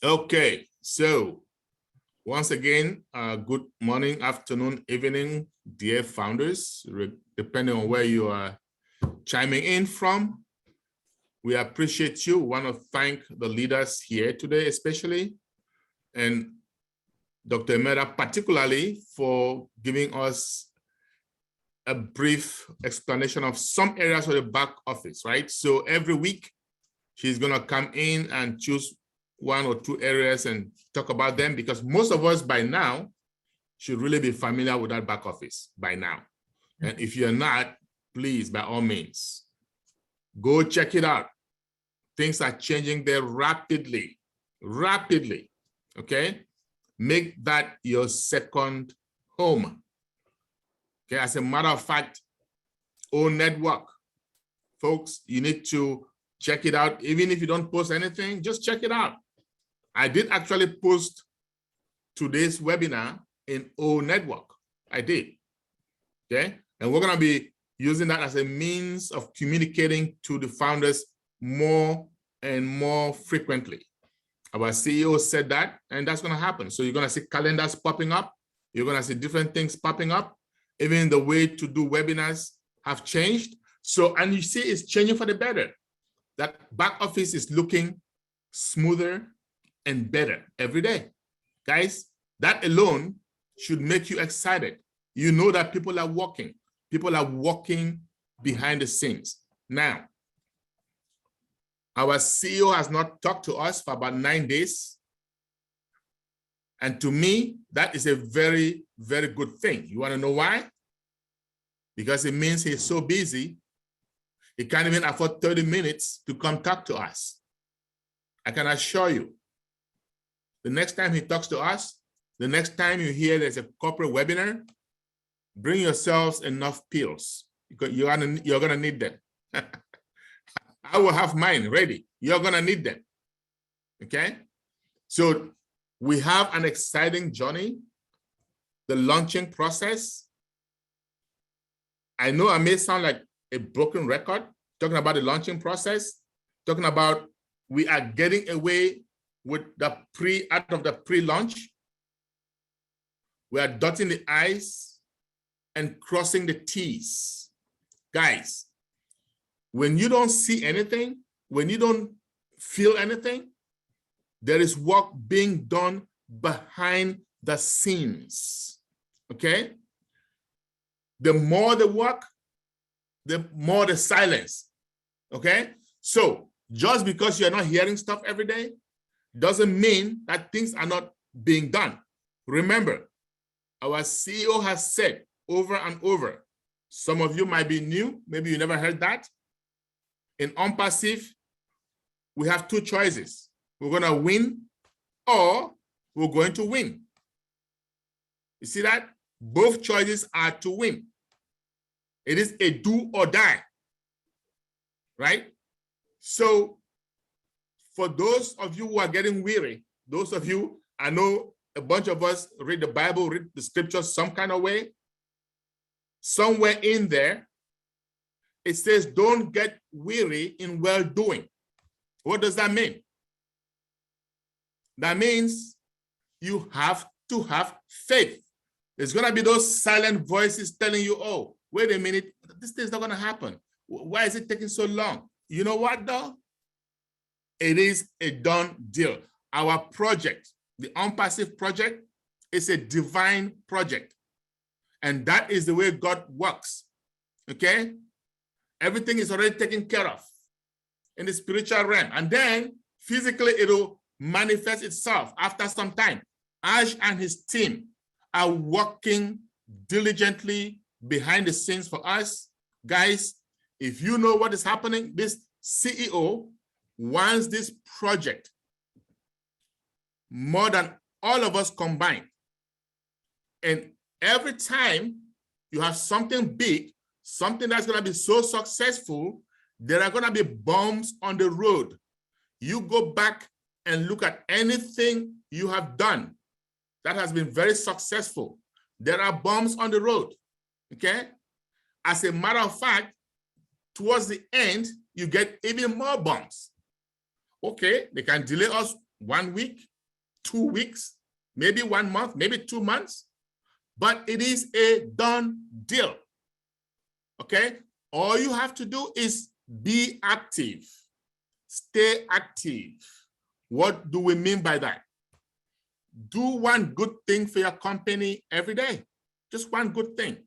Okay, so once again, good morning, afternoon, evening, dear founders, depending on where you are chiming in from. We appreciate you. We want to thank the leaders here today, especially, and Dr. Emera particularly for giving us a brief explanation of some areas of the back office, right? So every week, she's going to come in and choose one or two areas and talk about them, because most of us by now should really be familiar with that back office by now. And if you're not, please, by all means, go check it out. Things are changing there rapidly, okay? Make that your second home. Okay, as a matter of fact, ONetwork, folks, you need to check it out. Even if you don't post anything, just check it out. I did actually post today's webinar in ONetwork. I did, okay? And we're gonna be using that as a means of communicating to the founders more and more frequently. Our CEO said that, and that's gonna happen. So you're gonna see calendars popping up. You're gonna see different things popping up. Even the way to do webinars have changed. So, and you see it's changing for the better. That back office is looking smoother and better every day. Guys, that alone should make you excited. You know that people are working behind the scenes. Now, our CEO has not talked to us for about 9 days. And to me, that is a very, very good thing. You want to know why? Because it means he's so busy, he can't even afford 30 minutes to come talk to us. I can assure you, the next time he talks to us, the next time you hear there's a corporate webinar, bring yourselves enough pills, because you're gonna need them. I will have mine ready. You're gonna need them, okay? So we have an exciting journey, the launching process. I know I may sound like a broken record talking about the launching process, talking about we are getting away with the pre-launch. We are dotting the I's and crossing the T's. Guys, when you don't see anything, when you don't feel anything, there is work being done behind the scenes, okay? The more the work, the more the silence, okay? So just because you're not hearing stuff every day doesn't mean that things are not being done. Remember, our CEO has said over and over, some of you might be new, maybe you never heard that. In ONPASSIVE, we have two choices. We're gonna win or we're going to win. You see that? Both choices are to win. It is a do or die, right? So for those of you who are getting weary, those of you, I know a bunch of us read the Bible, read the scriptures some kind of way. Somewhere in there, it says, don't get weary in well-doing. What does that mean? That means you have to have faith. There's gonna be those silent voices telling you, oh, wait a minute, this thing's not gonna happen. Why is it taking so long? You know what though? It is a done deal. Our project, the ONPASSIVE project, is a divine project. And that is the way God works, okay? Everything is already taken care of in the spiritual realm. And then physically it'll manifest itself after some time. Ash and his team are working diligently behind the scenes for us. Guys, if you know what is happening, this CEO wants this project more than all of us combined. And every time you have something big, something that's going to be so successful, there are going to be bumps on the road. You go back and look at anything you have done that has been very successful. There are bumps on the road, okay? As a matter of fact, towards the end, you get even more bumps. Okay, they can delay us 1 week, 2 weeks, maybe 1 month, maybe 2 months, but it is a done deal. Okay? All you have to do is be active. Stay active. What do we mean by that? Do one good thing for your company every day. Just one good thing.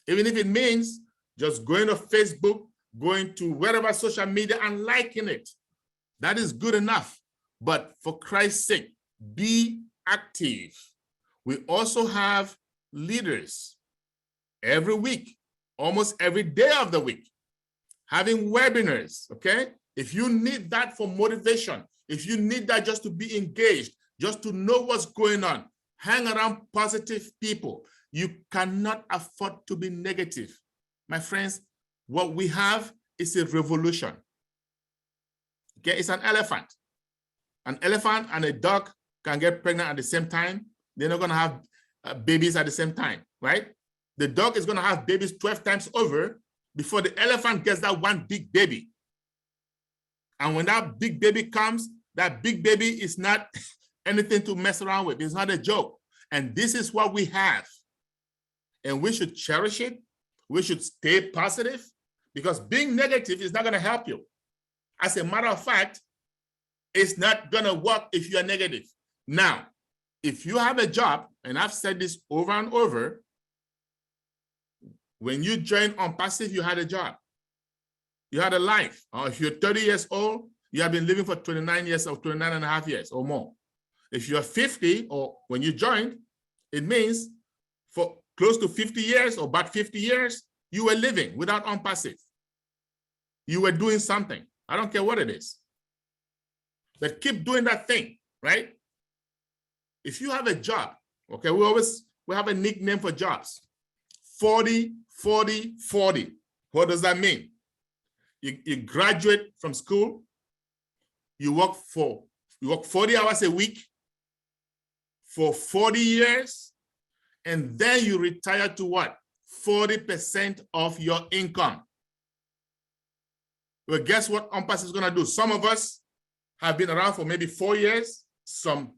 Even if it means just going to Facebook, going to wherever social media and liking it. That is good enough. But for Christ's sake, be active. We also have leaders every week, almost every day of the week, having webinars, okay? If you need that for motivation, if you need that just to be engaged, just to know what's going on, hang around positive people. You cannot afford to be negative. My friends, what we have is a revolution. Okay, it's an elephant. An elephant and a dog can get pregnant at the same time. They're not going to have babies at the same time, right? The dog is going to have babies 12 times over before the elephant gets that one big baby. And when that big baby comes, that big baby is not anything to mess around with. It's not a joke. And this is what we have. And we should cherish it. We should stay positive, because being negative is not going to help you. As a matter of fact, it's not going to work if you are negative. Now, if you have a job, and I've said this over and over, when you joined ONPASSIVE, you had a job. You had a life. Or if you're 30 years old, you have been living for 29 years or 29 and a half years or more. If you're 50, or when you joined, it means for close to 50 years or about 50 years, you were living without ONPASSIVE. You were doing something. I don't care what it is. But keep doing that thing, right? If you have a job, okay, we have a nickname for jobs. 40, 40, 40. What does that mean? You graduate from school, you work 40 hours a week for 40 years, and then you retire to what? 40% of your income. Well, guess what ONPASSIVE is going to do? Some of us have been around for maybe 4 years, some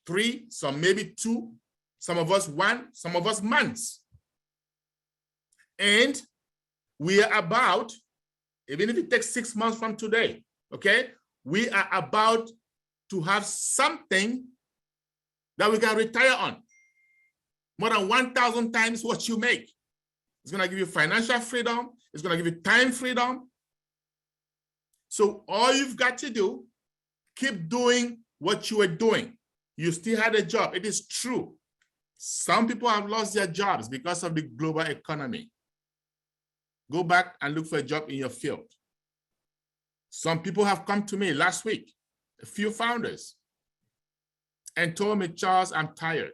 3, some maybe 2, some of us 1, some of us months. And we are about, even if it takes 6 months from today, okay, we are about to have something that we can retire on. More than 1,000 times what you make. It's going to give you financial freedom. It's going to give you time freedom. So all you've got to do, keep doing what you were doing. You still had a job. It is true. Some people have lost their jobs because of the global economy. Go back and look for a job in your field. Some people have come to me last week, a few founders, and told me, Charles, I'm tired.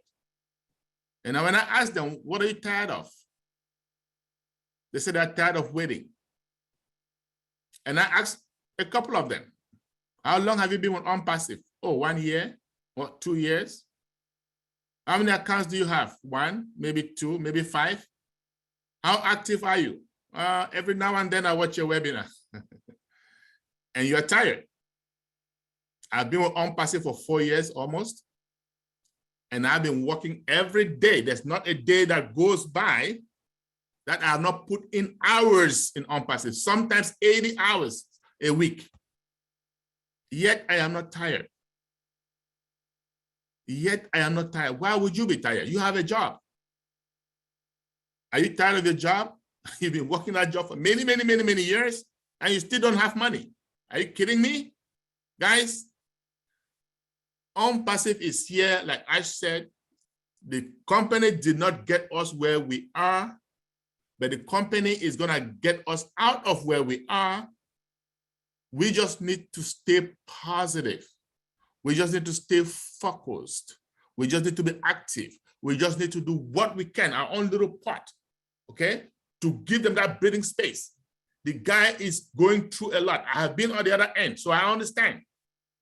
And when I asked them, what are you tired of? They said they're tired of waiting. And I asked a couple of them, how long have you been with ONPASSIVE? Oh, 1 year or 2 years. How many accounts do you have? 1, maybe 2, maybe 5. How active are you? Every now and then I watch your webinar. And you're tired. I've been with ONPASSIVE for 4 years almost. And I've been working every day. There's not a day that goes by that I have not put in hours in ONPASSIVE, sometimes 80 hours a week. Yet I am not tired. Yet I am not tired. Why would you be tired? You have a job. Are you tired of your job? You've been working that job for many, many, many, many years, and you still don't have money. Are you kidding me? Guys, ONPASSIVE is here. Like I said, the company did not get us where we are, but the company is going to get us out of where we are. We just need to stay positive. We just need to stay focused. We just need to be active. We just need to do what we can, our own little part, okay, to give them that breathing space. The guy is going through a lot. I have been on the other end, so I understand.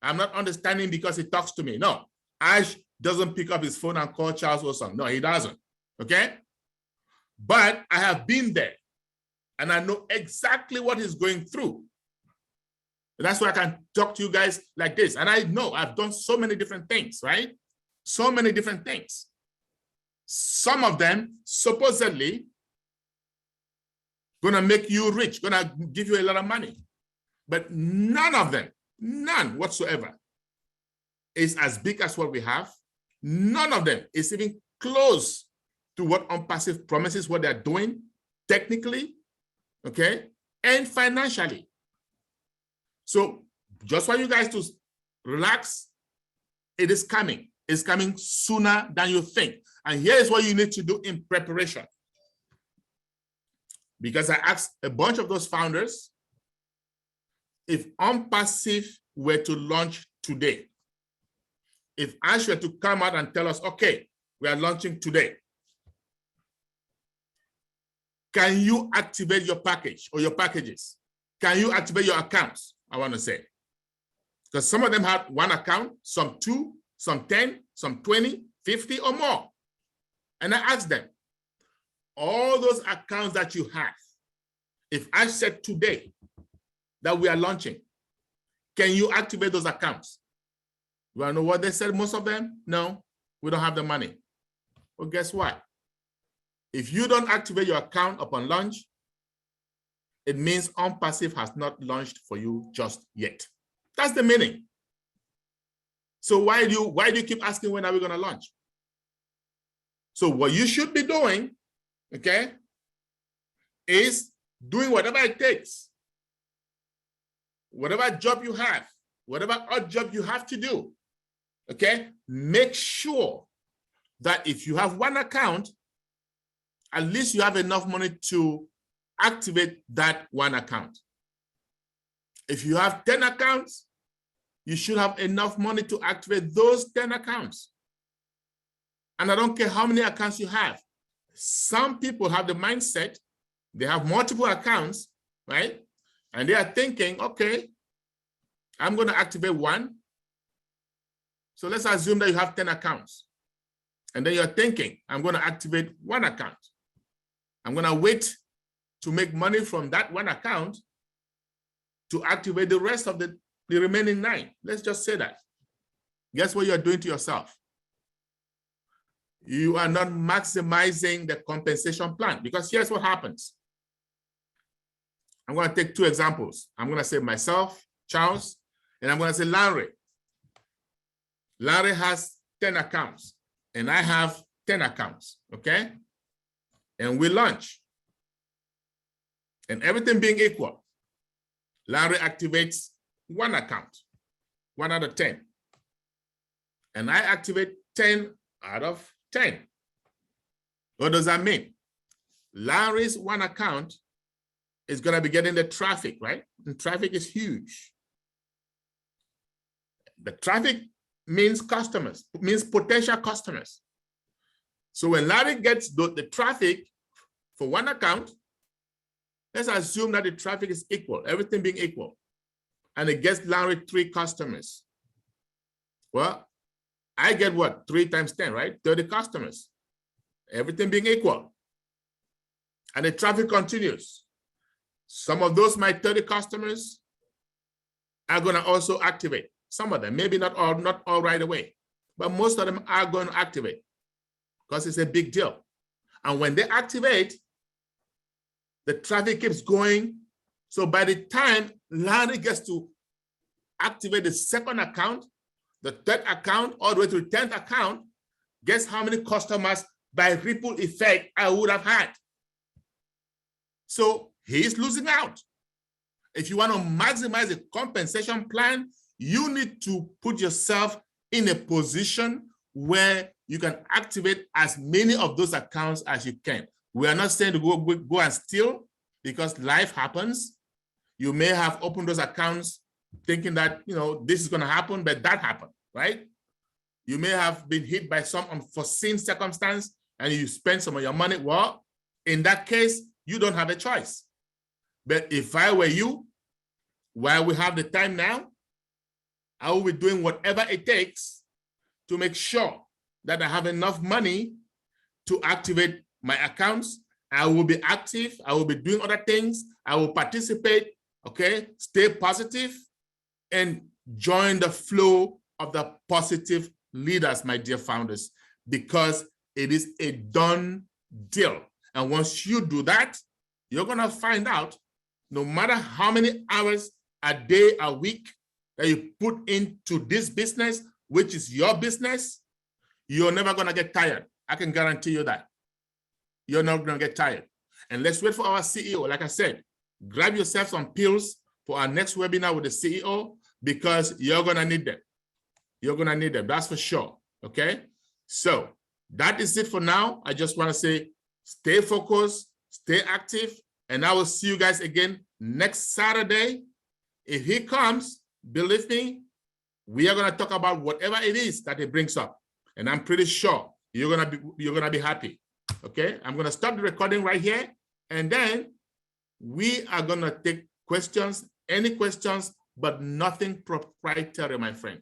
I'm not understanding because he talks to me. No, Ash doesn't pick up his phone and call Charles Osong. No, he doesn't, okay? But I have been there, and I know exactly what he's going through. And that's why I can talk to you guys like this. And I know I've done so many different things, right? So many different things. Some of them supposedly gonna make you rich, gonna give you a lot of money. But none of them, none whatsoever, is as big as what we have. None of them is even close to what ONPASSIVE promises, what they're doing technically, okay, and financially. So just want you guys to relax. It is coming. It's coming sooner than you think. And here is what you need to do in preparation. Because I asked a bunch of those founders, if ONPASSIVE were to launch today, if Ash were to come out and tell us, okay, we are launching today, can you activate your package or your packages? Can you activate your accounts? I want to say, because some of them have one account, some 2, some 10, some 20, 50 or more. And I asked them, all those accounts that you have, if I said today that we are launching, can you activate those accounts? You want to know what they said? Most of them, no, we don't have the money. Well, guess what? If you don't activate your account upon launch, it means ONPASSIVE has not launched for you just yet. That's the meaning. So why do you keep asking when are we going to launch? So what you should be doing, okay, is doing whatever it takes, whatever job you have, whatever odd job you have to do, okay, make sure that if you have one account, at least you have enough money to activate that one account. If you have 10 accounts, you should have enough money to activate those 10 accounts. And I don't care how many accounts you have. Some people have the mindset, they have multiple accounts, right? And they are thinking, okay, I'm going to activate one. So let's assume that you have 10 accounts. And then you're thinking, I'm going to activate one account. I'm going to wait to make money from that one account to activate the rest of the remaining 9. Let's just say that. Guess what you're doing to yourself? You are not maximizing the compensation plan, because here's what happens. I'm going to take 2 examples. I'm going to say myself, Charles, and I'm going to say Larry. Larry has 10 accounts and I have 10 accounts, okay? And we launch. And everything being equal, Larry activates one account, 1 out of 10. And I activate 10 out of 10. What does that mean? Larry's one account is going to be getting the traffic, right? And traffic is huge. The traffic means customers, means potential customers. So when Larry gets the traffic for one account, let's assume that the traffic is equal, everything being equal, and it gets Larry 3 customers. Well, I get what? 3 times 10, right? 30 customers, everything being equal. And the traffic continues. Some of those, my 30 customers, are going to also activate. Some of them, maybe not all right away, but most of them are going to activate because it's a big deal. And when they activate, the traffic keeps going. So by the time Larry gets to activate the second account, the third account, all the way to the 10th account, guess how many customers by ripple effect I would have had? So he's losing out. If you want to maximize the compensation plan, you need to put yourself in a position where you can activate as many of those accounts as you can. We are not saying to go and steal, because life happens. You may have opened those accounts thinking that, you know, this is going to happen, but that happened, right? You may have been hit by some unforeseen circumstance and you spend some of your money. Well, in that case, you don't have a choice. But if I were you, while we have the time now, I will be doing whatever it takes to make sure that I have enough money to activate my accounts. I will be active. I will be doing other things. I will participate, okay? Stay positive and join the flow of the positive leaders, my dear founders, because it is a done deal. And once you do that, you're going to find out no matter how many hours a day, a week that you put into this business, which is your business, you're never going to get tired. I can guarantee you that. You're not going to get tired. And let's wait for our CEO. Like I said, grab yourself some pills for our next webinar with the CEO, because you're going to need them. You're going to need them. That's for sure. Okay. So that is it for now. I just want to say, stay focused, stay active, and I will see you guys again next Saturday. If he comes, believe me, we are going to talk about whatever it is that he brings up. And I'm pretty sure you're going to be happy. Okay. I'm going to stop the recording right here. And then we are going to take questions, any questions, but nothing proprietary, my friends.